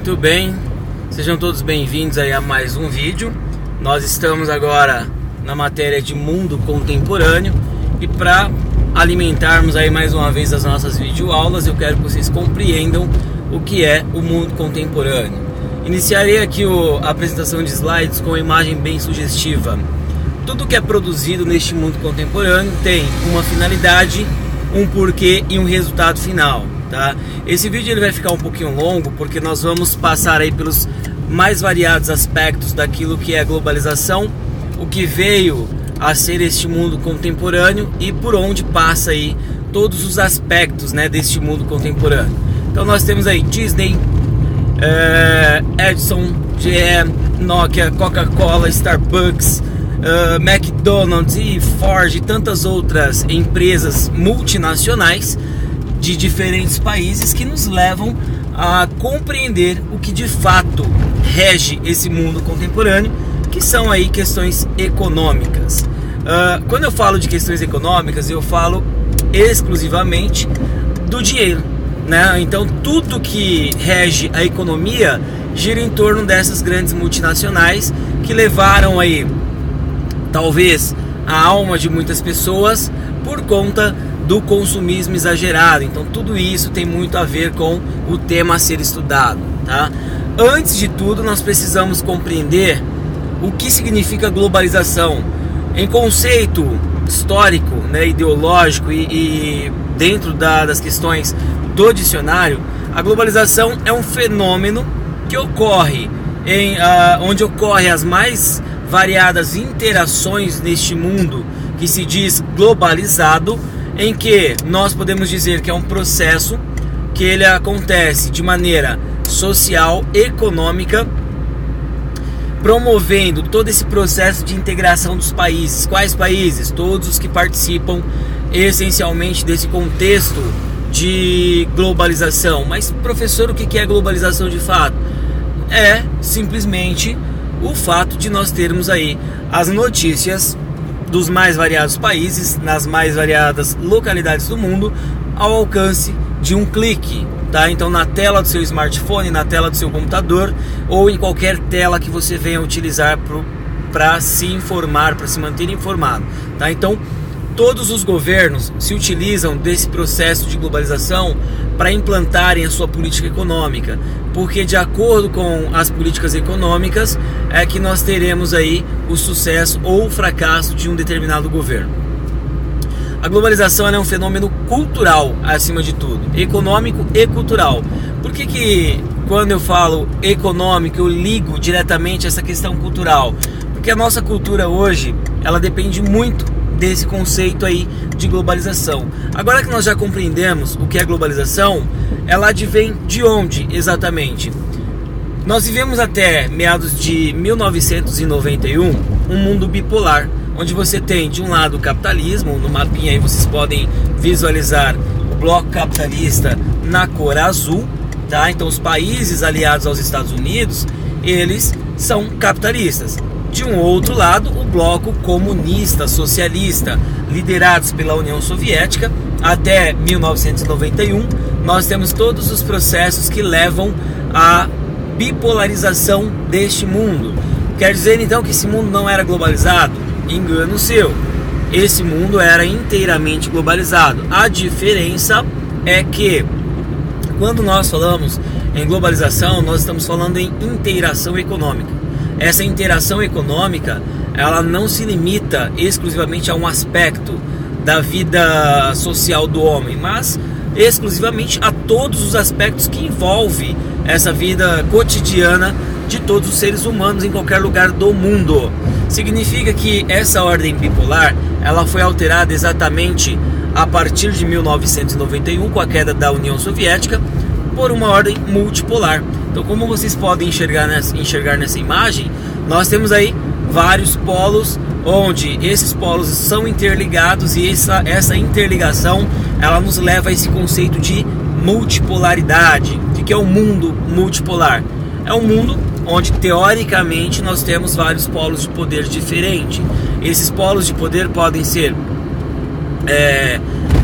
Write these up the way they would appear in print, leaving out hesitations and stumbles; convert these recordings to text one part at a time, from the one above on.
Muito bem, sejam todos bem-vindos aí a mais um vídeo. Nós estamos agora na matéria de mundo contemporâneo e para alimentarmos aí mais uma vez as nossas videoaulas, eu quero que vocês compreendam o que é o mundo contemporâneo. Iniciarei aqui a apresentação de slides com uma imagem bem sugestiva. Tudo que é produzido neste mundo contemporâneo tem uma finalidade, um porquê e um resultado final. Tá? Esse vídeo ele vai ficar um pouquinho longo porque nós vamos passar aí pelos mais variados aspectos daquilo que é a globalização, o que veio a ser este mundo contemporâneo e por onde passa aí todos os aspectos, né, deste mundo contemporâneo. Então nós temos aí Disney, Edison, GE, Nokia, Coca-Cola, Starbucks, McDonald's e Ford e tantas outras empresas multinacionais de diferentes países que nos levam a compreender o que de fato rege esse mundo contemporâneo, que são aí questões econômicas. Quando eu falo de questões econômicas, eu falo exclusivamente do dinheiro, né? Então tudo que rege a economia gira em torno dessas grandes multinacionais que levaram aí talvez a alma de muitas pessoas por conta do consumismo exagerado. Então tudo isso tem muito a ver com o tema a ser estudado, tá? Antes de tudo, nós precisamos compreender o que significa globalização. Em conceito histórico, né, ideológico e dentro das questões do dicionário, a globalização é um fenômeno que ocorre onde ocorre as mais variadas interações neste mundo que se diz globalizado, em que nós podemos dizer que é um processo que ele acontece de maneira social, econômica, promovendo todo esse processo de integração dos países. Quais países? Todos os que participam essencialmente desse contexto de globalização. Mas, professor, o que é globalização de fato? É simplesmente o fato de nós termos aí as notícias dos mais variados países, nas mais variadas localidades do mundo, ao alcance de um clique, tá? Então na tela do seu smartphone, na tela do seu computador ou em qualquer tela que você venha utilizar para se informar, para se manter informado, tá? Então todos os governos se utilizam desse processo de globalização para implantarem a sua política econômica, porque de acordo com as políticas econômicas é que nós teremos aí o sucesso ou o fracasso de um determinado governo. A globalização é um fenômeno cultural acima de tudo, econômico e cultural. Por que quando eu falo econômico eu ligo diretamente a essa questão cultural? Porque a nossa cultura hoje ela depende muito desse conceito aí de globalização. Agora que nós já compreendemos o que é globalização, ela advém de onde exatamente? Nós vivemos até meados de 1991 um mundo bipolar, onde você tem de um lado o capitalismo, no mapinha aí vocês podem visualizar o bloco capitalista na cor azul, tá? Então os países aliados aos Estados Unidos, eles são capitalistas. De um outro lado, o bloco comunista, socialista, liderados pela União Soviética. Até 1991, nós temos todos os processos que levam à bipolarização deste mundo. Quer dizer então que esse mundo não era globalizado? Engano seu. Esse mundo era inteiramente globalizado. A diferença é que quando nós falamos em globalização, nós estamos falando em integração econômica. Essa interação econômica, ela não se limita exclusivamente a um aspecto da vida social do homem, mas exclusivamente a todos os aspectos que envolve essa vida cotidiana de todos os seres humanos em qualquer lugar do mundo. Significa que essa ordem bipolar, ela foi alterada exatamente a partir de 1991 com a queda da União Soviética por uma ordem multipolar. Então, como vocês podem enxergar nessa imagem, nós temos aí vários polos, onde esses polos são interligados e essa interligação, ela nos leva a esse conceito de multipolaridade. O que é o mundo multipolar? É um mundo onde, teoricamente, nós temos vários polos de poder diferentes. Esses polos de poder podem ser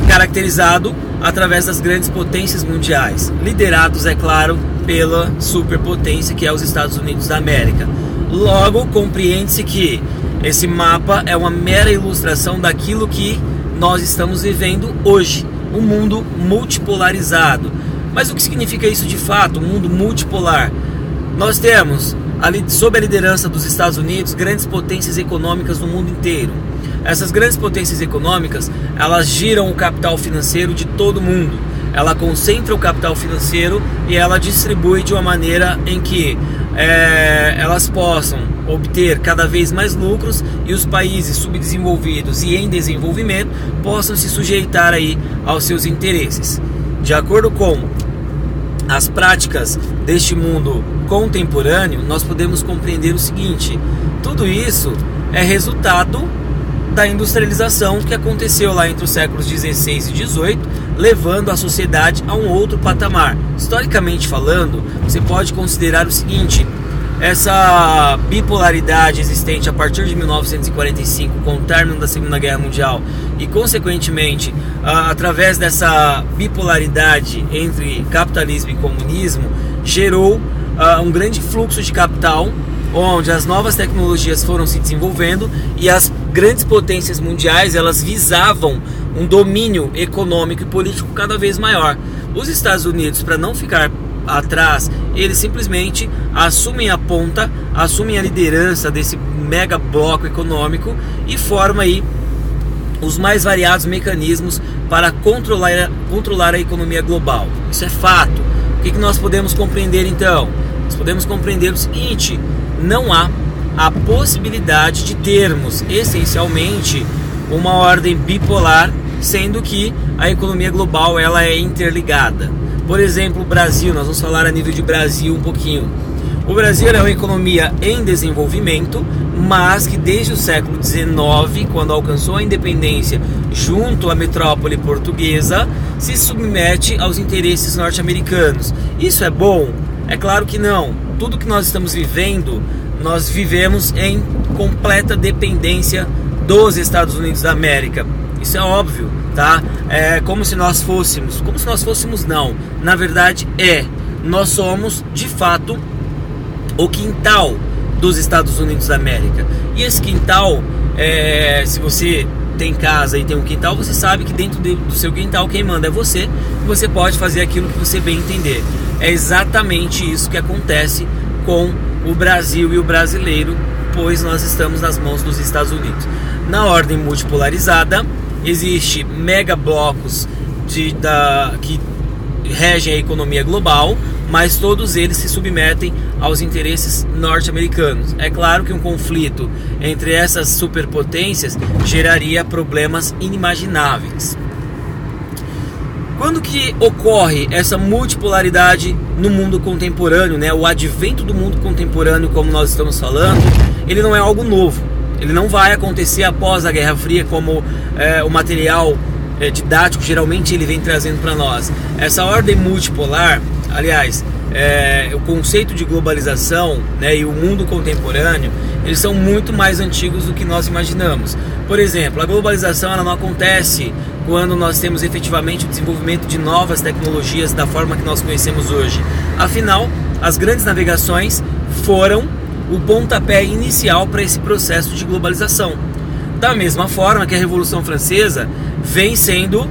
caracterizados através das grandes potências mundiais, liderados, é claro, pela superpotência que é os Estados Unidos da América. Logo, compreende-se que esse mapa é uma mera ilustração daquilo que nós estamos vivendo hoje, um mundo multipolarizado. Mas o que significa isso de fato, um mundo multipolar? Nós temos, sob a liderança dos Estados Unidos, grandes potências econômicas no mundo inteiro. Essas grandes potências econômicas, elas giram o capital financeiro de todo mundo. Ela concentra o capital financeiro e ela distribui de uma maneira em que elas possam obter cada vez mais lucros e os países subdesenvolvidos e em desenvolvimento possam se sujeitar aí aos seus interesses. De acordo com as práticas deste mundo contemporâneo, nós podemos compreender o seguinte: tudo isso é resultado da industrialização que aconteceu lá entre os séculos 16 e 18, levando a sociedade a um outro patamar. Historicamente falando, você pode considerar o seguinte: essa bipolaridade existente a partir de 1945, com o término da Segunda Guerra Mundial, e consequentemente, através dessa bipolaridade entre capitalismo e comunismo, gerou um grande fluxo de capital, onde as novas tecnologias foram se desenvolvendo e as grandes potências mundiais, elas visavam um domínio econômico e político cada vez maior. Os Estados Unidos, para não ficar atrás, eles simplesmente assumem a ponta, assumem a liderança desse mega bloco econômico e formam aí os mais variados mecanismos para controlar a economia global. Isso é fato. O que nós podemos compreender então? Nós podemos compreender o seguinte: não há a possibilidade de termos essencialmente uma ordem bipolar, sendo que a economia global ela é interligada. Por exemplo, o Brasil, nós vamos falar a nível de Brasil um pouquinho. O Brasil é uma economia em desenvolvimento, mas que desde o século XIX, quando alcançou a independência junto à metrópole portuguesa, se submete aos interesses norte-americanos. Isso é bom? É claro que não. Tudo que nós estamos vivendo, nós vivemos em completa dependência dos Estados Unidos da América. Isso é óbvio, tá? É como se nós fôssemos não. Na verdade nós somos de fato o quintal dos Estados Unidos da América. E esse quintal, se você tem casa e tem um quintal, você sabe que dentro do seu quintal quem manda é você, e você pode fazer aquilo que você bem entender. É exatamente isso que acontece com o Brasil e o brasileiro, pois nós estamos nas mãos dos Estados Unidos. Na ordem multipolarizada, existe mega blocos que regem a economia global, mas todos eles se submetem aos interesses norte-americanos. É claro que um conflito entre essas superpotências geraria problemas inimagináveis. Quando que ocorre essa multipolaridade no mundo contemporâneo, né? O advento do mundo contemporâneo, como nós estamos falando, ele não é algo novo. Ele não vai acontecer após a Guerra Fria, como o material didático geralmente ele vem trazendo para nós. Essa ordem multipolar, aliás, o conceito de globalização, né, e o mundo contemporâneo, eles são muito mais antigos do que nós imaginamos. Por exemplo, a globalização ela não acontece quando nós temos efetivamente o desenvolvimento de novas tecnologias da forma que nós conhecemos hoje. Afinal, as grandes navegações foram o pontapé inicial para esse processo de globalização. Da mesma forma que a Revolução Francesa vem sendo,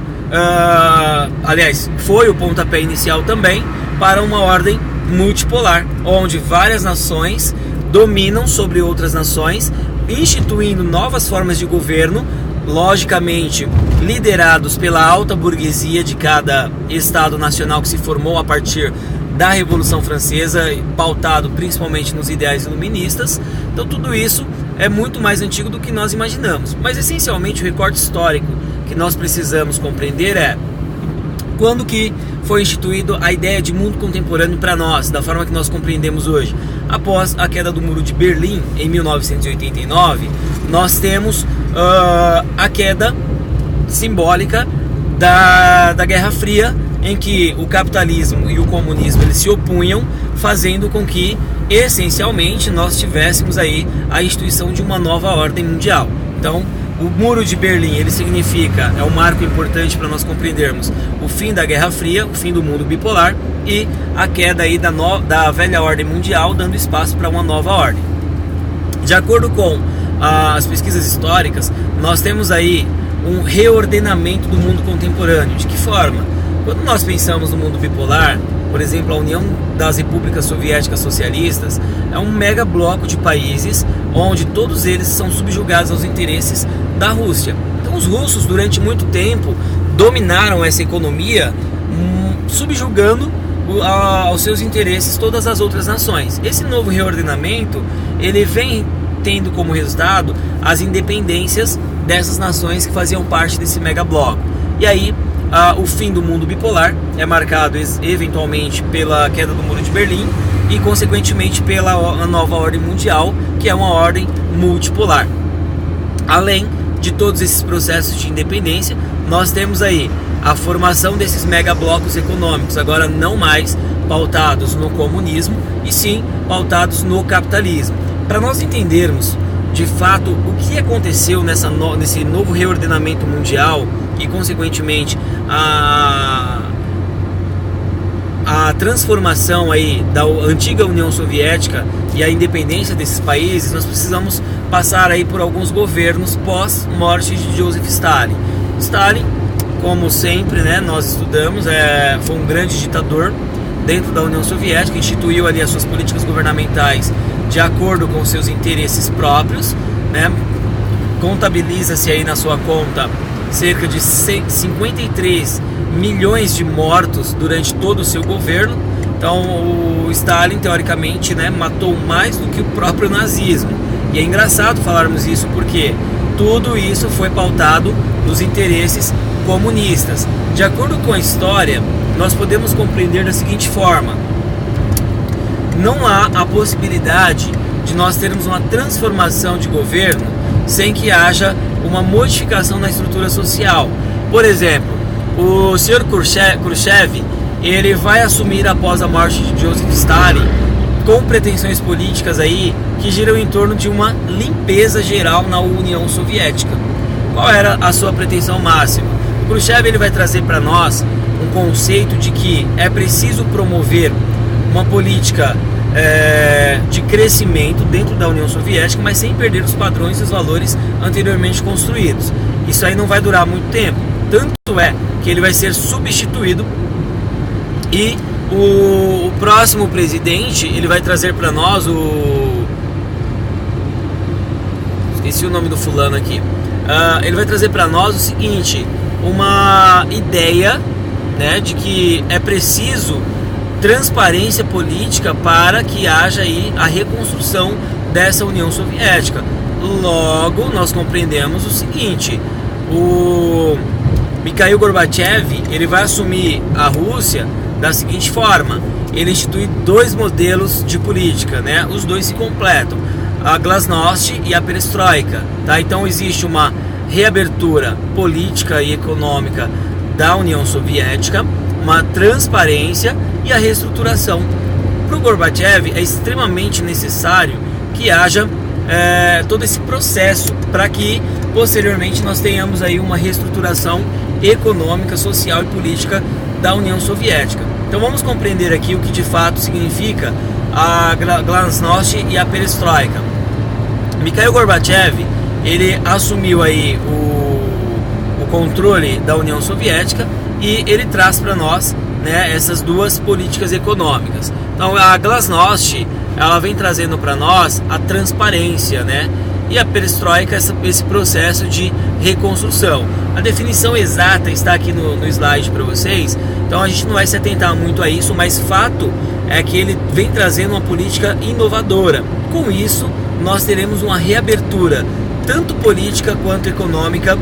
foi o pontapé inicial também para uma ordem multipolar, onde várias nações dominam sobre outras nações, instituindo novas formas de governo, logicamente liderados pela alta burguesia de cada Estado nacional que se formou a partir da Revolução Francesa, pautado principalmente nos ideais iluministas. Então tudo isso é muito mais antigo do que nós imaginamos. Mas essencialmente o recorte histórico que nós precisamos compreender é quando que foi instituído a ideia de mundo contemporâneo para nós, da forma que nós compreendemos hoje. Após a queda do Muro de Berlim, em 1989, nós temos a queda simbólica da Guerra Fria, em que o capitalismo e o comunismo eles se opunham, fazendo com que, essencialmente, nós tivéssemos aí a instituição de uma nova ordem mundial. Então, O Muro de Berlim, ele significa, é um marco importante para nós compreendermos o fim da Guerra Fria, o fim do mundo bipolar e a queda aí da velha ordem mundial, dando espaço para uma nova ordem. De acordo com as pesquisas históricas, nós temos aí um reordenamento do mundo contemporâneo. De que forma? Quando nós pensamos no mundo bipolar, por exemplo, a União das Repúblicas Soviéticas Socialistas é um mega bloco de países onde todos eles são subjugados aos interesses da Rússia. Então os russos durante muito tempo dominaram essa economia, subjugando aos seus interesses todas as outras nações. Esse novo reordenamento, ele vem tendo como resultado as independências dessas nações que faziam parte desse mega bloco. E aí o fim do mundo bipolar é marcado eventualmente pela queda do Muro de Berlim e consequentemente pela nova ordem mundial, que é uma ordem multipolar. Além de todos esses processos de independência, nós temos aí a formação desses megablocos econômicos, agora não mais pautados no comunismo, e sim pautados no capitalismo. Para nós entendermos de fato o que aconteceu nesse novo reordenamento mundial e consequentemente a transformação aí da antiga União Soviética e a independência desses países, nós precisamos passar aí por alguns governos pós-morte de Joseph Stalin. Stalin, como sempre, né, nós estudamos, foi um grande ditador dentro da União Soviética, instituiu ali as suas políticas governamentais de acordo com seus interesses próprios, né? Contabiliza-se aí na sua conta cerca de 53 milhões de mortos durante todo o seu governo. Então o Stalin, teoricamente, né, matou mais do que o próprio nazismo. E é engraçado falarmos isso porque tudo isso foi pautado nos interesses comunistas. De acordo com a história, nós podemos compreender da seguinte forma: não há a possibilidade de nós termos uma transformação de governo sem que haja uma modificação na estrutura social. Por exemplo, o Sr. Khrushchev, ele vai assumir após a morte de Joseph Stalin com pretensões políticas aí que giram em torno de uma limpeza geral na União Soviética. Qual era a sua pretensão máxima? O Khrushchev, ele vai trazer para nós um conceito de que é preciso promover uma política de crescimento dentro da União Soviética, mas sem perder os padrões e os valores anteriormente construídos. Isso aí não vai durar muito tempo, tanto é que ele vai ser substituído e o próximo presidente, ele vai trazer para nós esqueci o nome do fulano aqui. Ele vai trazer para nós o seguinte: uma ideia, né, de que é preciso transparência política para que haja aí a reconstrução dessa União Soviética. Logo, nós compreendemos o seguinte: o Mikhail Gorbachev, ele vai assumir a Rússia da seguinte forma: ele institui dois modelos de política, né? Os dois se completam, a Glasnost e a Perestroika, tá? Então existe uma reabertura política e econômica da União Soviética, uma transparência e a reestruturação. Para o Gorbachev é extremamente necessário que haja todo esse processo para que posteriormente nós tenhamos aí uma reestruturação econômica, social e política da União Soviética. Então vamos compreender aqui o que de fato significa a Glasnost e a Perestroika. Mikhail Gorbachev, ele assumiu aí o controle da União Soviética e ele traz para nós, né, essas duas políticas econômicas. Então a Glasnost, ela vem trazendo para nós a transparência, né? E a Perestroika, esse processo de reconstrução. A definição exata está aqui no slide para vocês, então a gente não vai se atentar muito a isso, mas fato é que ele vem trazendo uma política inovadora. Com isso, nós teremos uma reabertura, tanto política quanto econômica,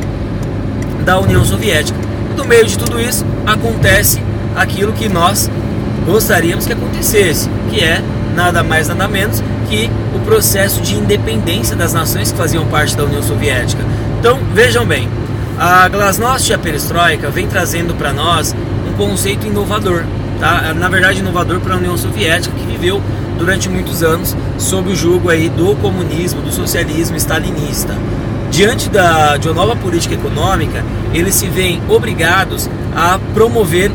da União Soviética. No meio de tudo isso, acontece aquilo que nós gostaríamos que acontecesse, que é nada mais nada menos que o processo de independência das nações que faziam parte da União Soviética. Então vejam bem, a Glasnost e a Perestroika vem trazendo para nós um conceito inovador, tá? Na verdade inovador para a União Soviética, que viveu durante muitos anos sob o jugo aí do comunismo, do socialismo stalinista. diante de uma nova política econômica, eles se veem obrigados a promover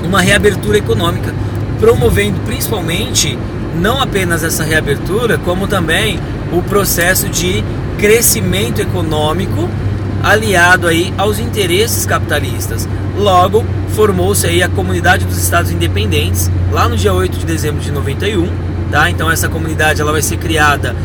uma reabertura econômica, promovendo principalmente não apenas essa reabertura, como também o processo de crescimento econômico aliado aí aos interesses capitalistas. Logo, formou-se aí a Comunidade dos Estados Independentes, lá no dia 8 de dezembro de 91, tá? Então essa comunidade ela vai ser criada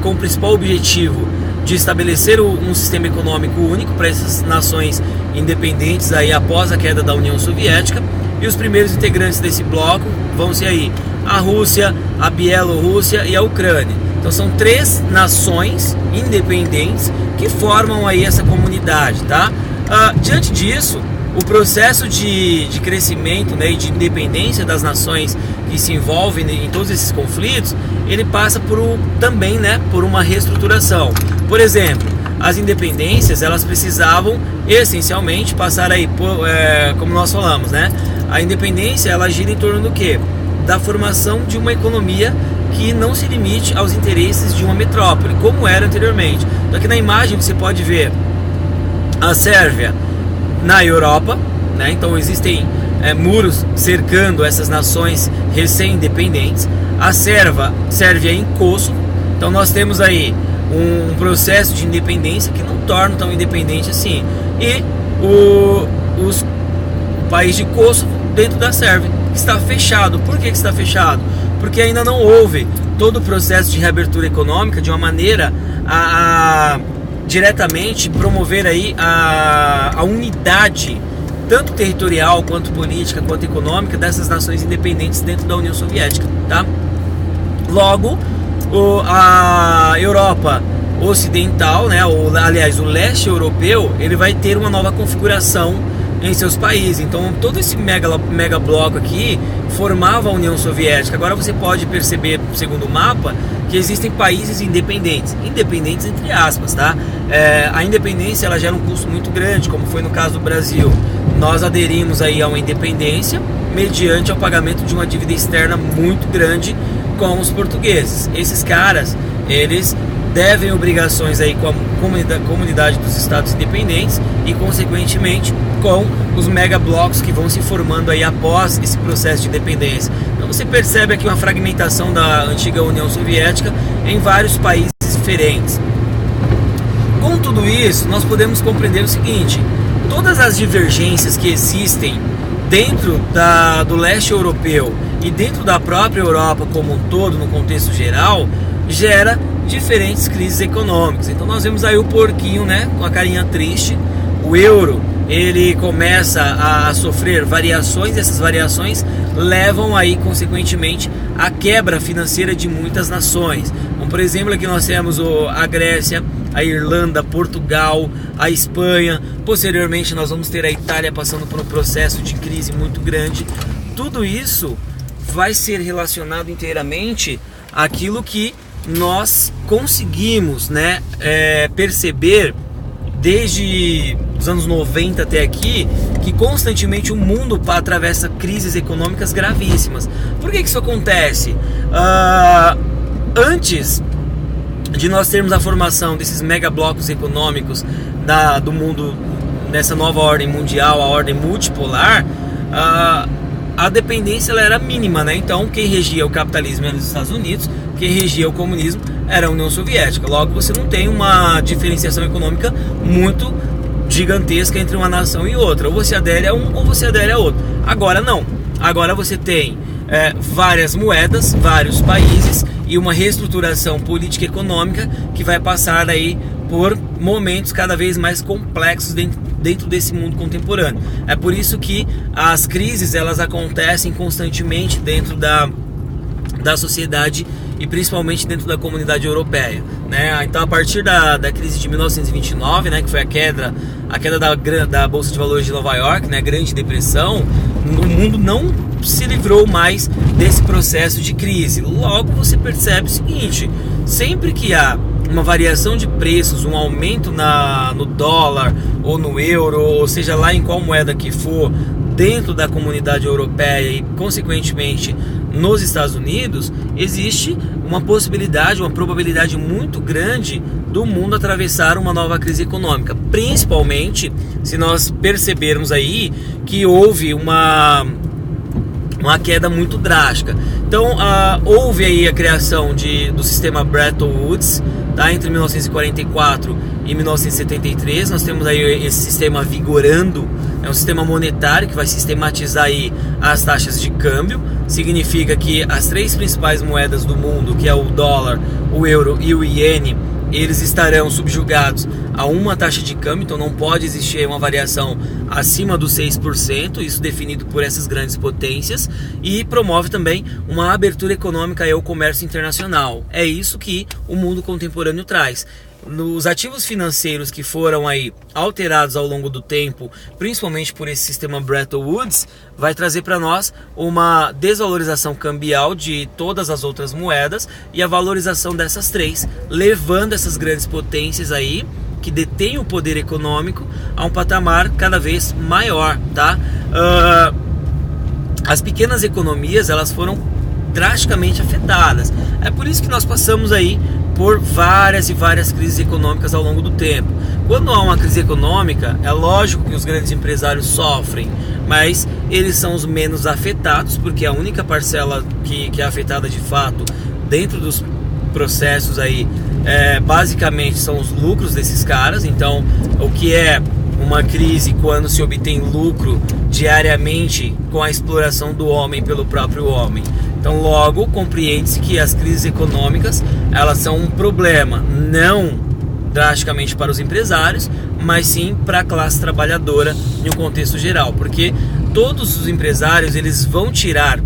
com o principal objetivo de estabelecer um sistema econômico único para essas nações independentes aí após a queda da União Soviética. E os primeiros integrantes desse bloco vão ser aí a Rússia, a Bielorrússia e a Ucrânia. Então são 3 nações independentes que formam aí essa comunidade, tá? Diante disso, o processo de crescimento, né, e de independência das nações que se envolvem em todos esses conflitos, ele passa também, né, por uma reestruturação. Por exemplo, as independências elas precisavam essencialmente passar aí como nós falamos, né? A independência ela gira em torno do quê? Da formação de uma economia que não se limite aos interesses de uma metrópole, como era anteriormente. Então aqui na imagem você pode ver a Sérvia na Europa, né? Então existem muros cercando essas nações recém-independentes. A Sérvia em Kosovo. Então nós temos aí um processo de independência que não torna tão independente assim. E o país de Kosovo dentro da Sérvia, que está fechado. Por que está fechado? Porque ainda não houve todo o processo de reabertura econômica de uma maneira a diretamente promover aí a unidade tanto territorial, quanto política, quanto econômica dessas nações independentes dentro da União Soviética, tá? Logo, a Europa Ocidental, né, aliás, o leste europeu, ele vai ter uma nova configuração em seus países. Então todo esse mega bloco aqui formava a União Soviética. Agora você pode perceber, segundo o mapa, que existem países independentes entre aspas, tá? A independência ela gera um custo muito grande, como foi no caso do Brasil. Nós aderimos aí a uma independência mediante ao pagamento de uma dívida externa muito grande com os portugueses. Esses caras, eles devem obrigações aí com a comunidade dos estados independentes e consequentemente com os megablocos que vão se formando aí após esse processo de independência. Então você percebe aqui uma fragmentação da antiga União Soviética em vários países diferentes. Com tudo isso, nós podemos compreender o seguinte: todas as divergências que existem dentro do leste europeu e dentro da própria Europa como um todo, no contexto geral, gera diferentes crises econômicas. Então nós vemos aí o porquinho, né, com a carinha triste. O euro, ele começa a sofrer variações, e essas variações levam aí consequentemente à quebra financeira de muitas nações. Como por exemplo aqui nós temos a Grécia, a Irlanda, Portugal, a Espanha. Posteriormente nós vamos ter a Itália passando por um processo de crise muito grande. Tudo isso vai ser relacionado inteiramente àquilo que nós conseguimos, né, perceber desde os anos 90 até aqui, que constantemente o mundo atravessa crises econômicas gravíssimas. Por que isso acontece? Antes de nós termos a formação desses megablocos econômicos do mundo, nessa nova ordem mundial, a ordem multipolar, a dependência ela era mínima, né? Então quem regia o capitalismo era os Estados Unidos, quem regia o comunismo era a União Soviética. Logo você não tem uma diferenciação econômica muito gigantesca entre uma nação e outra. Ou você adere a um ou você adere a outro. Agora não. Agora você tem várias moedas, vários países e uma reestruturação política e econômica que vai passar aí por momentos cada vez mais complexos dentro desse mundo contemporâneo. É por isso que as crises elas acontecem constantemente dentro da sociedade e principalmente dentro da comunidade europeia, né? Então a partir da crise de 1929, né, que foi a queda da Bolsa de Valores de Nova York, né, a Grande Depressão, o mundo não se livrou mais desse processo de crise. Logo você percebe o seguinte: sempre que há uma variação de preços, um aumento no dólar ou no euro, ou seja lá em qual moeda que for, dentro da comunidade europeia e consequentemente nos Estados Unidos, existe uma possibilidade, uma probabilidade muito grande do mundo atravessar uma nova crise econômica, principalmente se nós percebermos aí que houve uma queda muito drástica. Então houve aí a criação do sistema Bretton Woods, tá? Entre 1944 e 1973, nós temos aí esse sistema vigorando. É um sistema monetário que vai sistematizar aí as taxas de câmbio. Significa que as 3 principais moedas do mundo, que é o dólar, o euro e o iene, eles estarão subjugados a uma taxa de câmbio, então não pode existir uma variação acima dos 6%, isso definido por essas grandes potências, e promove também uma abertura econômica ao comércio internacional. É isso que o mundo contemporâneo traz. Nos ativos financeiros que foram aí alterados ao longo do tempo, principalmente por esse sistema Bretton Woods, vai trazer para nós uma desvalorização cambial de todas as outras moedas e a valorização dessas 3, levando essas grandes potências aí que detêm o poder econômico a um patamar cada vez maior, tá? As pequenas economias, elas foram drasticamente afetadas. É por isso que nós passamos aí por várias e várias crises econômicas ao longo do tempo. Quando há uma crise econômica, é lógico que os grandes empresários sofrem, mas eles são os menos afetados, porque a única parcela que é afetada de fato dentro dos processos aí, basicamente são os lucros desses caras. Então, o que é uma crise quando se obtém lucro diariamente com a exploração do homem pelo próprio homem? Então, logo, compreende-se que as crises econômicas, elas são um problema, não drasticamente para os empresários, mas sim para a classe trabalhadora em um contexto geral, porque todos os empresários, eles vão tirar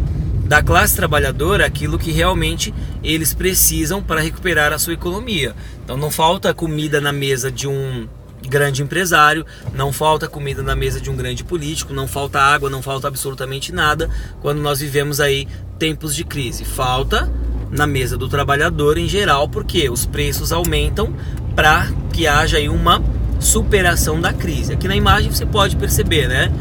da classe trabalhadora aquilo que realmente eles precisam para recuperar a sua economia. Então, não falta comida na mesa de um grande empresário, não falta comida na mesa de um grande político, não falta água, não falta absolutamente nada quando nós vivemos aí tempos de crise. Falta na mesa do trabalhador em geral, porque os preços aumentam para que haja aí uma superação da crise. Aqui na imagem você pode perceber, né?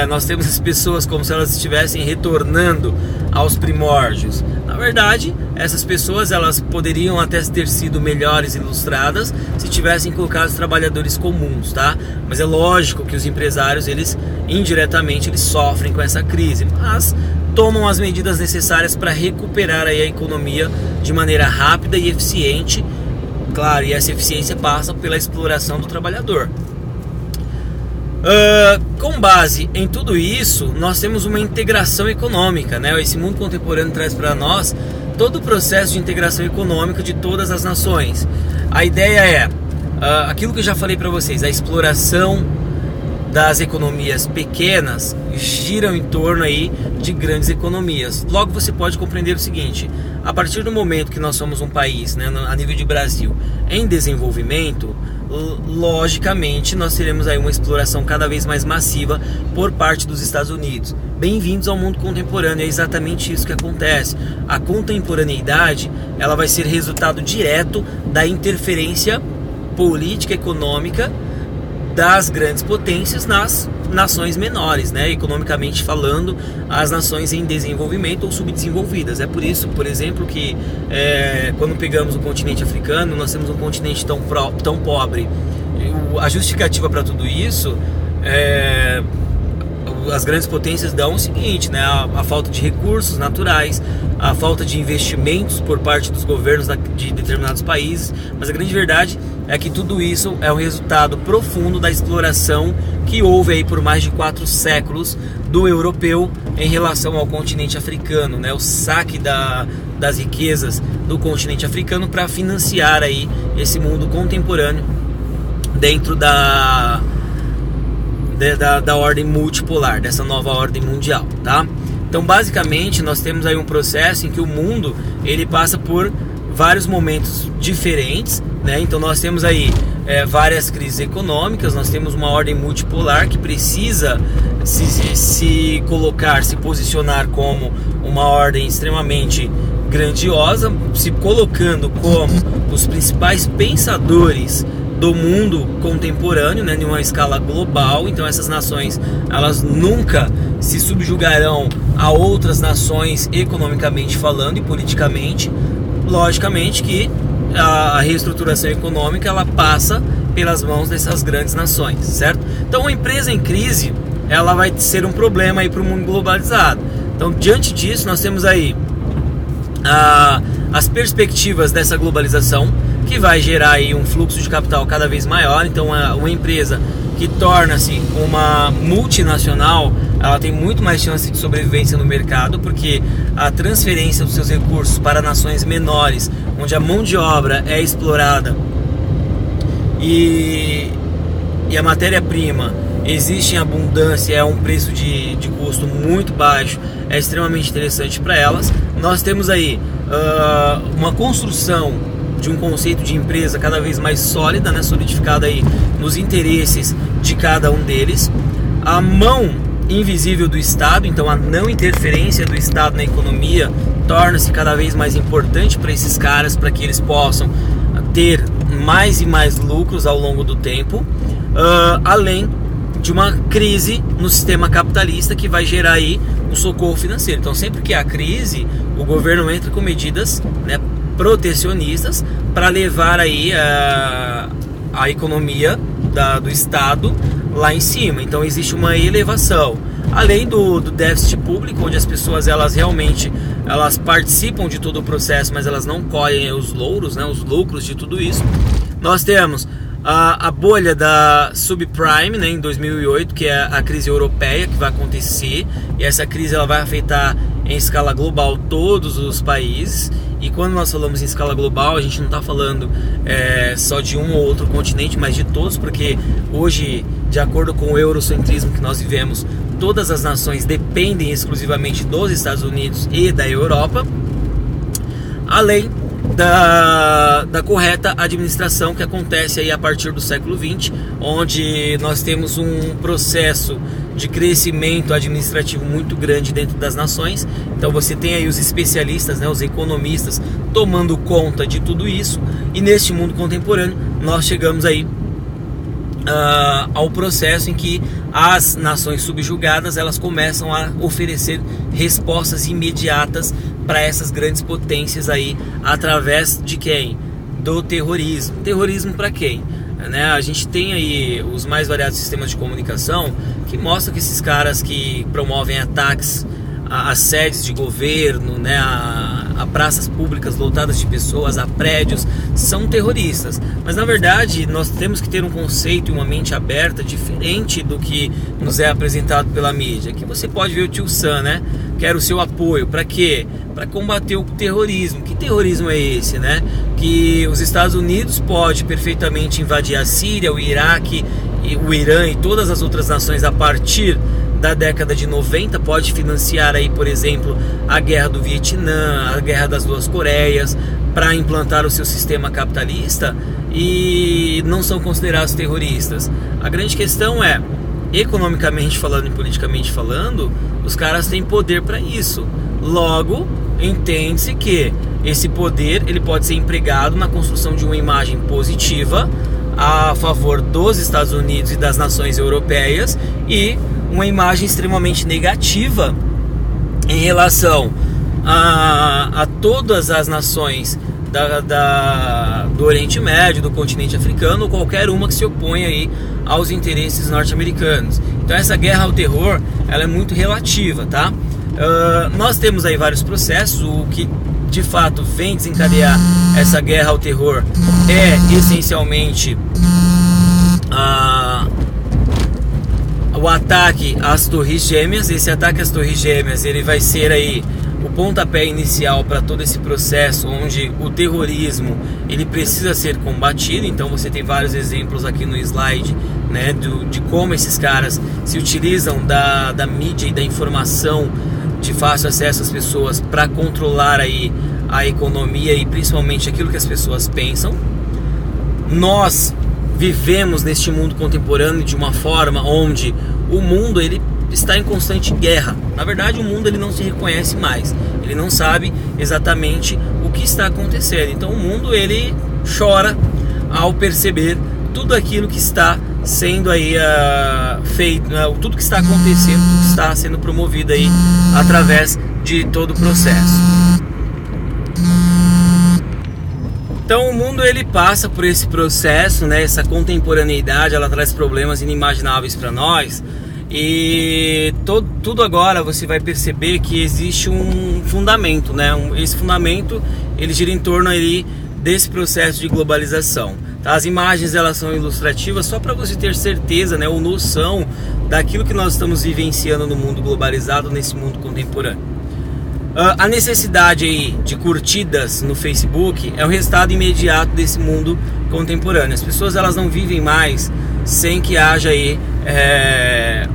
Nós temos as pessoas como se elas estivessem retornando aos primórdios. Na verdade, essas pessoas, elas poderiam até ter sido melhores ilustradas se tivessem colocado os trabalhadores comuns, tá? Mas é lógico que os empresários, eles indiretamente eles sofrem com essa crise, mas tomam as medidas necessárias para recuperar aí a economia de maneira rápida e eficiente. Claro, e essa eficiência passa pela exploração do trabalhador. Com base em tudo isso, nós temos uma integração econômica, né? Esse mundo contemporâneo traz para nós todo o processo de integração econômica de todas as nações. A ideia é aquilo que eu já falei para vocês: a exploração das economias pequenas giram em torno aí de grandes economias. Logo você pode compreender o seguinte: a partir do momento que nós somos um país, né, a nível de Brasil, em desenvolvimento, logicamente nós teremos aí uma exploração cada vez mais massiva por parte dos Estados Unidos. Bem-vindos ao mundo contemporâneo, é exatamente isso que acontece. A contemporaneidade, ela vai ser resultado direto da interferência política e econômica das grandes potências nas nações menores, né? Economicamente falando, as nações em desenvolvimento ou subdesenvolvidas. É por isso, por exemplo, que quando pegamos o continente africano, nós temos um continente tão pobre. A justificativa para tudo isso as grandes potências dão o seguinte, né? A falta de recursos naturais, a falta de investimentos por parte dos governos de determinados países, mas a grande verdade é que tudo isso é um resultado profundo da exploração que houve aí por mais de 4 séculos do europeu em relação ao continente africano, né? O saque das riquezas do continente africano para financiar aí esse mundo contemporâneo dentro da ordem multipolar, dessa nova ordem mundial, tá? Então, basicamente, nós temos aí um processo em que o mundo ele passa por vários momentos diferentes, né? Então, nós temos aí várias crises econômicas, nós temos uma ordem multipolar que precisa se posicionar como uma ordem extremamente grandiosa, se colocando como os principais pensadores do mundo contemporâneo, né, em uma escala global. Então essas nações, elas nunca se subjugarão a outras nações economicamente falando e politicamente. Logicamente que a reestruturação econômica, ela passa pelas mãos dessas grandes nações, certo? Então uma empresa em crise, ela vai ser um problema aí para o mundo globalizado. Então, diante disso, nós temos aí as perspectivas dessa globalização, que vai gerar aí um fluxo de capital cada vez maior. Então uma empresa que torna-se uma multinacional, ela tem muito mais chance de sobrevivência no mercado, porque a transferência dos seus recursos para nações menores, onde a mão de obra é explorada e a matéria-prima existe em abundância, é um preço de custo muito baixo, é extremamente interessante para elas. Nós temos aí uma construção de um conceito de empresa cada vez mais sólida, né, solidificada aí nos interesses de cada um deles. A mão invisível do Estado, então a não interferência do Estado na economia, torna-se cada vez mais importante para esses caras, para que eles possam ter mais e mais lucros ao longo do tempo, além de uma crise no sistema capitalista que vai gerar aí um socorro financeiro. Então sempre que há crise, o governo entra com medidas, né, protecionistas para levar aí a economia do Estado lá em cima. Então existe uma elevação, além do déficit público, onde as pessoas elas realmente participam de todo o processo, mas elas não colhem os louros, né, os lucros de tudo isso. Nós temos a bolha da subprime, né, em 2008, que é a crise europeia que vai acontecer, e essa crise ela vai afetar em escala global todos os países. E quando nós falamos em escala global, a gente não está falando só de um ou outro continente, mas de todos, porque hoje, de acordo com o eurocentrismo que nós vivemos, todas as nações dependem exclusivamente dos Estados Unidos e da Europa, além da correta administração que acontece aí a partir do século XX, onde nós temos um processo de crescimento administrativo muito grande dentro das nações. Então você tem aí os especialistas, né, os economistas tomando conta de tudo isso, e neste mundo contemporâneo nós chegamos aí ao processo em que as nações subjugadas elas começam a oferecer respostas imediatas para essas grandes potências aí, através de quem? Do terrorismo. Terrorismo para quem? Né? A gente tem aí os mais variados sistemas de comunicação que mostram que esses caras que promovem ataques a sedes de governo, né, a praças públicas lotadas de pessoas, a prédios, são terroristas. Mas na verdade nós temos que ter um conceito e uma mente aberta diferente do que nos é apresentado pela mídia. Que você pode ver o tio Sam, né? Quer o seu apoio. Para quê? Para combater o terrorismo. Que terrorismo é esse, né? Que os Estados Unidos pode perfeitamente invadir a Síria, o Iraque, o Irã e todas as outras nações a partir da década de 90, pode financiar aí, por exemplo, a guerra do Vietnã, a guerra das duas Coreias, para implantar o seu sistema capitalista, e não são considerados terroristas. A grande questão é, economicamente falando e politicamente falando, os caras têm poder para isso. Logo, entende-se que esse poder ele pode ser empregado na construção de uma imagem positiva a favor dos Estados Unidos e das nações europeias, e uma imagem extremamente negativa em relação a todas as nações do Oriente Médio, do continente africano, ou qualquer uma que se oponha aí aos interesses norte-americanos. Então essa guerra ao terror ela é muito relativa, tá? Nós temos aí vários processos. O que de fato vem desencadear essa guerra ao terror é essencialmente o ataque às Torres Gêmeas. Esse ataque às Torres Gêmeas ele vai ser aí o pontapé inicial para todo esse processo, onde o terrorismo ele precisa ser combatido. Então você tem vários exemplos aqui no slide, né, de como esses caras se utilizam da mídia e da informação de fácil acesso às pessoas para controlar aí a economia e principalmente aquilo que as pessoas pensam. Nós vivemos neste mundo contemporâneo de uma forma onde o mundo ele está em constante guerra. Na verdade, o mundo ele não se reconhece mais. Ele não sabe exatamente o que está acontecendo. Então o mundo ele chora ao perceber tudo aquilo que está sendo aí feito, tudo que está acontecendo, tudo que está sendo promovido aí através de todo o processo. Então o mundo ele passa por esse processo, né? Essa contemporaneidade, ela traz problemas inimagináveis para nós. E tudo agora você vai perceber que existe um fundamento, né? Esse fundamento ele gira em torno aí desse processo de globalização. Tá? As imagens elas são ilustrativas só para você ter certeza, né, ou noção daquilo que nós estamos vivenciando no mundo globalizado, nesse mundo contemporâneo. A necessidade aí de curtidas no Facebook é o resultado imediato desse mundo contemporâneo. As pessoas elas não vivem mais sem que haja aí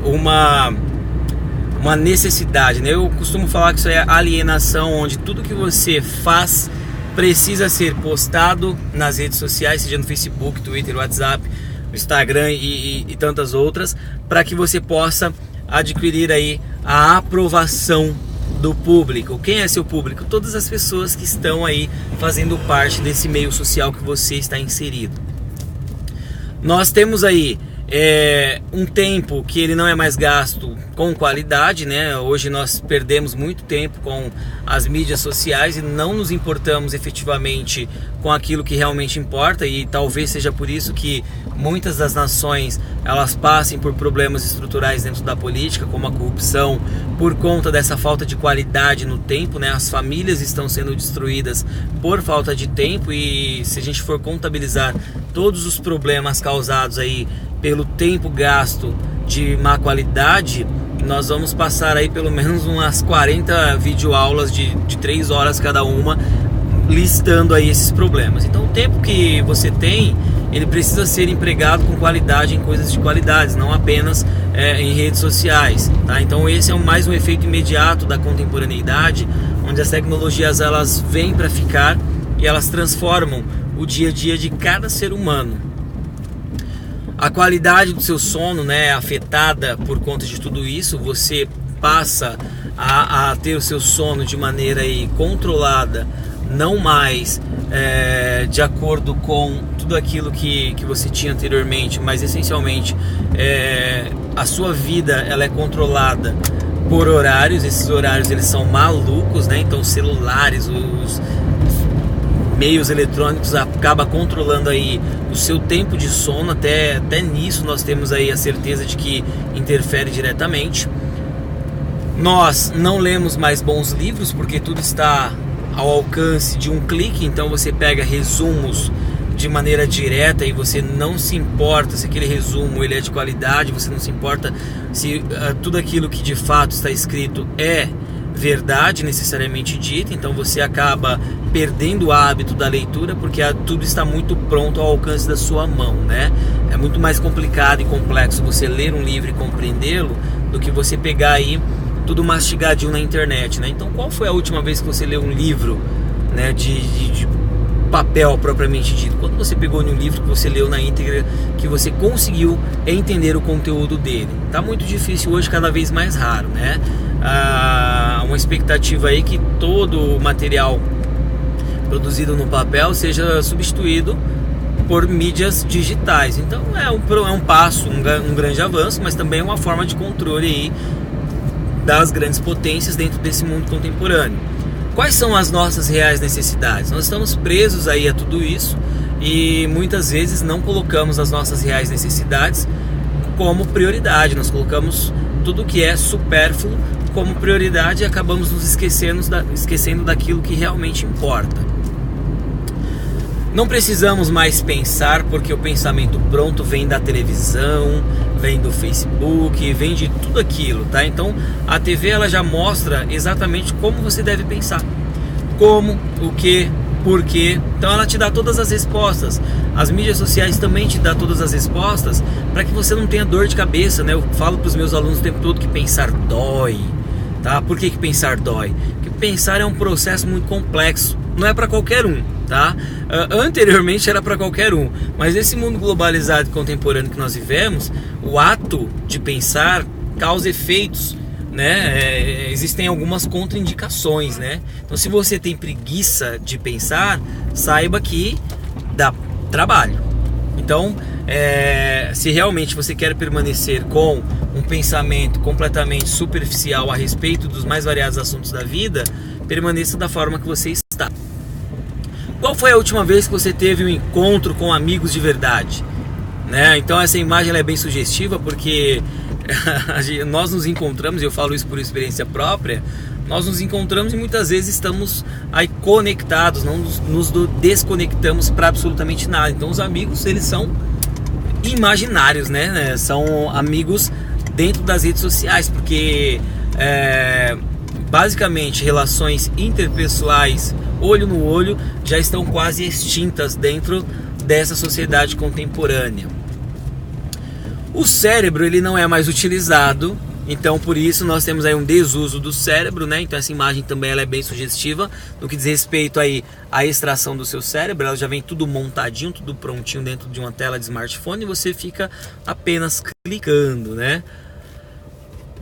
uma necessidade, né? Eu costumo falar que isso é alienação, onde tudo que você faz precisa ser postado nas redes sociais, seja no Facebook, Twitter, WhatsApp, Instagram e tantas outras, para que você possa adquirir aí a aprovação do público. Quem é seu público? Todas as pessoas que estão aí fazendo parte desse meio social que você está inserido. Nós temos aí um tempo que ele não é mais gasto com qualidade, né? Hoje nós perdemos muito tempo com as mídias sociais e não nos importamos efetivamente com aquilo que realmente importa, e talvez seja por isso que muitas das nações elas passem por problemas estruturais dentro da política, como a corrupção, por conta dessa falta de qualidade no tempo, né? As famílias estão sendo destruídas por falta de tempo, e se a gente for contabilizar todos os problemas causados aí pelo tempo gasto de má qualidade, nós vamos passar aí pelo menos umas 40 videoaulas de 3 horas cada uma, listando aí esses problemas. Então o tempo que você tem, ele precisa ser empregado com qualidade em coisas de qualidade, não apenas em redes sociais, tá? Então esse é mais um efeito imediato da contemporaneidade, onde as tecnologias elas vêm para ficar e elas transformam o dia a dia de cada ser humano. A qualidade do seu sono, né, é afetada por conta de tudo isso. Você passa a ter o seu sono de maneira aí controlada, não mais de acordo com tudo aquilo que você tinha anteriormente, mas essencialmente a sua vida ela é controlada por horários. Esses horários eles são malucos, né? Então os celulares, os meios eletrônicos acaba controlando aí o seu tempo de sono. Até nisso nós temos aí a certeza de que interfere diretamente. Nós não lemos mais bons livros porque tudo está ao alcance de um clique. Então você pega resumos de maneira direta e você não se importa se aquele resumo ele é de qualidade, você não se importa se tudo aquilo que de fato está escrito é verdade necessariamente dita. Então você acaba perdendo o hábito da leitura porque tudo está muito pronto ao alcance da sua mão, né? É muito mais complicado e complexo você ler um livro e compreendê-lo do que você pegar aí tudo mastigadinho na internet, né? Então qual foi a última vez que você leu um livro, né, de papel propriamente dito? Quando você pegou um livro que você leu na íntegra, que você conseguiu entender o conteúdo dele? Tá muito difícil hoje, cada vez mais raro, né? Uma expectativa aí que todo o material produzido no papel seja substituído por mídias digitais. Então é um passo, um grande avanço, mas também é uma forma de controle aí das grandes potências dentro desse mundo contemporâneo. Quais são as nossas reais necessidades? Nós estamos presos aí a tudo isso e muitas vezes não colocamos as nossas reais necessidades como prioridade. Nós colocamos tudo que é supérfluo como prioridade e acabamos nos esquecendo daquilo que realmente importa. Não precisamos mais pensar, porque o pensamento pronto vem da televisão, vem do Facebook, vem de tudo aquilo, tá? Então a TV ela já mostra exatamente como você deve pensar, como, o que, por quê. Então ela te dá todas as respostas. As mídias sociais também te dão todas as respostas para que você não tenha dor de cabeça, né? Eu falo para os meus alunos o tempo todo que pensar dói, tá? Por que pensar dói? Porque pensar é um processo muito complexo, não é para qualquer um, tá? Anteriormente era para qualquer um, mas nesse mundo globalizado e contemporâneo que nós vivemos, o ato de pensar causa efeitos, né? Existem algumas contraindicações, né? Então se você tem preguiça de pensar, saiba que dá trabalho. Então se realmente você quer permanecer com um pensamento completamente superficial a respeito dos mais variados assuntos da vida, permaneça da forma que você está. Qual foi a última vez que você teve um encontro com amigos de verdade? Né? Então essa imagem ela é bem sugestiva, porque nós nos encontramos, e eu falo isso por experiência própria, nós nos encontramos e muitas vezes estamos aí conectados, não nos desconectamos para absolutamente nada. Então os amigos, eles são imaginários, né? São amigos dentro das redes sociais, porque basicamente relações interpessoais, olho no olho, já estão quase extintas dentro dessa sociedade contemporânea. O cérebro, ele não é mais utilizado, então por isso nós temos aí um desuso do cérebro, né? Então essa imagem também ela é bem sugestiva no que diz respeito aí à extração do seu cérebro. Ela já vem tudo montadinho, tudo prontinho dentro de uma tela de smartphone e você fica apenas clicando, né?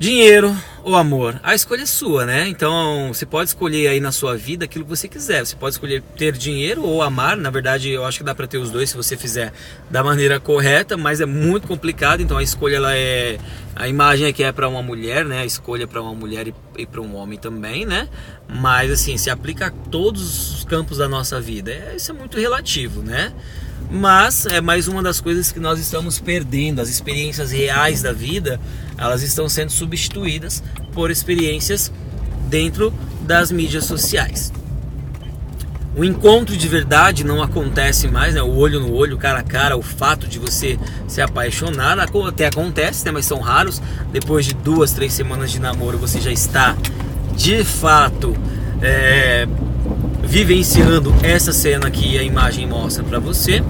Dinheiro ou amor? A escolha é sua, né? Então você pode escolher aí na sua vida aquilo que você quiser. Você pode escolher ter dinheiro ou amar. Na verdade, eu acho que dá para ter os dois se você fizer da maneira correta, mas é muito complicado. Então a escolha ela é... A imagem aqui é para uma mulher, né? A escolha é para uma mulher e para um homem também, né? Mas assim, se aplica a todos os campos da nossa vida. Isso é muito relativo, né? Mas é mais uma das coisas que nós estamos perdendo. As experiências reais da vida, elas estão sendo substituídas por experiências dentro das mídias sociais. O encontro de verdade não acontece mais, né? O olho no olho, cara a cara, o fato de você se apaixonar até acontece, né? Mas são raros. Depois de 2, 3 semanas de namoro, você já está de fato vivenciando essa cena que a imagem mostra para você.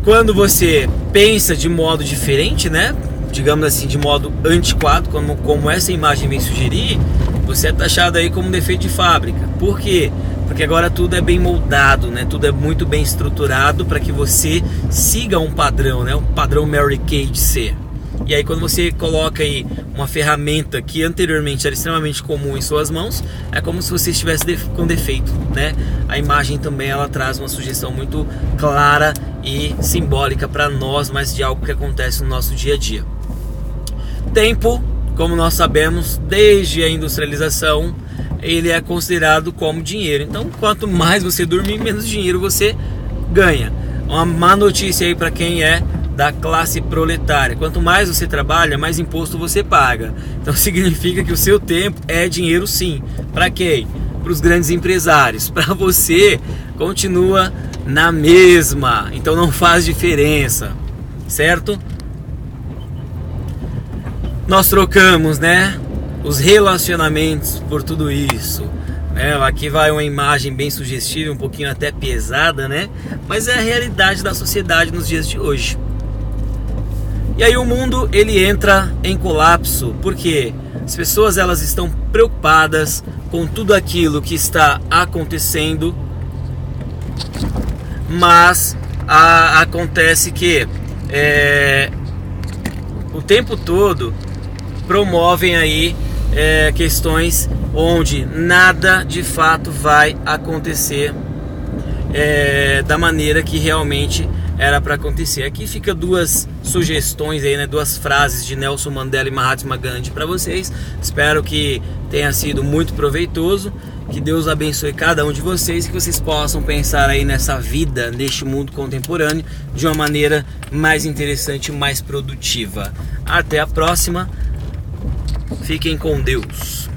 Quando você pensa de modo diferente, né? Digamos assim, de modo antiquado, como essa imagem vem sugerir, você é taxado aí como defeito de fábrica. Por quê? Porque agora tudo é bem moldado, né? Tudo é muito bem estruturado para que você siga um padrão, né? Um padrão Mary Kay de ser. E aí quando você coloca aí uma ferramenta que anteriormente era extremamente comum em suas mãos, é como se você estivesse com defeito, né? A imagem também ela traz uma sugestão muito clara e simbólica para nós, mas de algo que acontece no nosso dia a dia. Tempo, como nós sabemos, desde a industrialização, ele é considerado como dinheiro. Então, quanto mais você dormir, menos dinheiro você ganha. Uma má notícia aí para quem é da classe proletária: quanto mais você trabalha, mais imposto você paga. Então significa que o seu tempo é dinheiro, sim. Para quem? Para os grandes empresários. Para você, continua na mesma. Então não faz diferença, certo? Nós trocamos, né, os relacionamentos por tudo isso. Aqui vai uma imagem bem sugestiva, um pouquinho até pesada, né? Mas é a realidade da sociedade nos dias de hoje. E aí o mundo ele entra em colapso, porque as pessoas elas estão preocupadas com tudo aquilo que está acontecendo, mas acontece que o tempo todo promovem aí questões onde nada de fato vai acontecer da maneira que realmente era para acontecer. Aqui fica 2 sugestões aí, né? 2 frases de Nelson Mandela e Mahatma Gandhi para vocês. Espero que tenha sido muito proveitoso. Que Deus abençoe cada um de vocês e que vocês possam pensar aí nessa vida, neste mundo contemporâneo, de uma maneira mais interessante e mais produtiva. Até a próxima. Fiquem com Deus.